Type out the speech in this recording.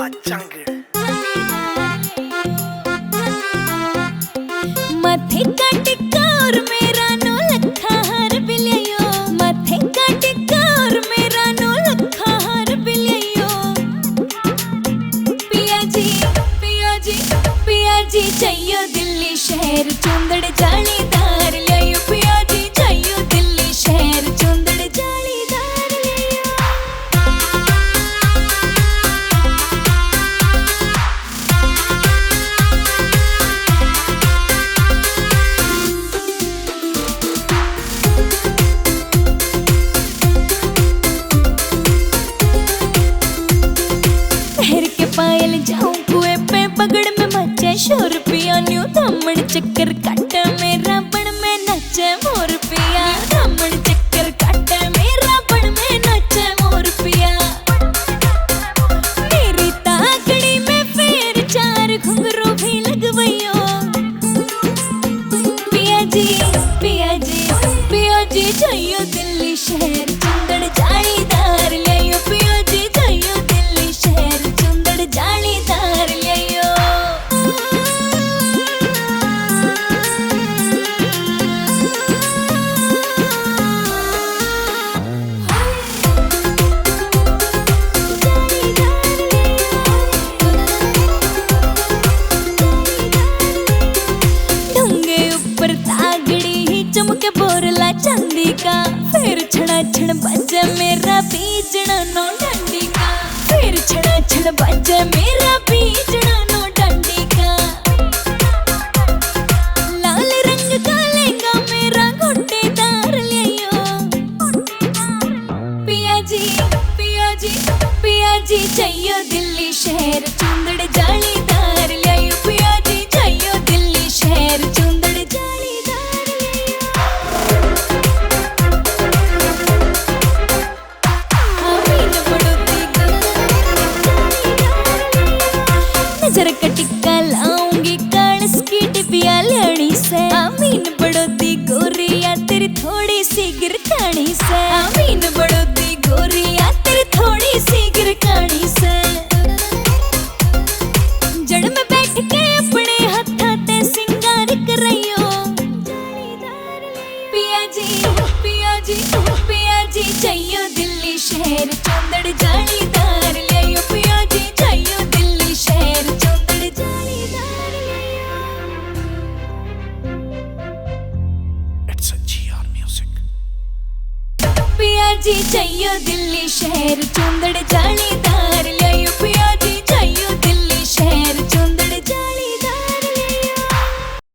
माथे का टिक्का और मेरा नो लखा हार बिलियो, माथे का टिक्का और मेरा नो लखा हार बिलियो। पिया जी पिया जी पिया जी चाहिए दिल्ली शहर चुंदड़ जालीदार लियो, पिया जी चाहिए दिल्ली शहर चुंदड़ जालीदार लियो। पहर के पायल जाऊं कुएं पे पगड़ में मचे शोर पिया न्यू धमन चक्कर काट मेरा बड़ में नचे मोर पिया, धमन चक्कर काट मेरा बड़ में नचे मोर पिया। मेरी ताकड़ी में फिर चार घुंघरू भी लगवैयो। पिया जी पिया जी पिया जी चाहिए दिल्ली शहर चुंदड़ जालीदार लियो, पिया जी चाहिए दिल्ली शहर चुंदड़ जालीदार लियो। ढूंगे ऊपर तागड़ी ही चमके बोरला चांदी का, फिर छड़ा छड़ बजे मेरा बीजना नो डंडी का, फिर छड़ा छड़ बजे मेरा बीजना नो डंडी का। लाल रंग का लहंगा मेरा गोटेदार लियो। पिया जी पिया जी पिया जी चाहिए दिल्ली शहर चुंदड़ जालीदार लियो, पिया जी चाहिए दिल्ली शहर चुंदड़ जालीदार लियो। आमीन बड़ोती नजर का टिक्का लाऊंगी कालस की डिबिया लेनी से, आमीन बड़ोती गोरिया तेरी थोड़ी सी गिरकानी से, आमीन बड़ोती गोरिया तेरी थोड़ी सी गिरकानी से। जड़ में बैठ के अपने हत्था ते सिंगार करइयो। पिया जी पिया जी पिया जी चाहिए दिल्ली शहर चुंदड़ जालीदार लियो, पिया जी चाहिए दिल्ली शहर चुंदड़ जालीदार लियो। It's a GR music. पिया जी चाहिए दिल्ली शहर चुंदड़ जाली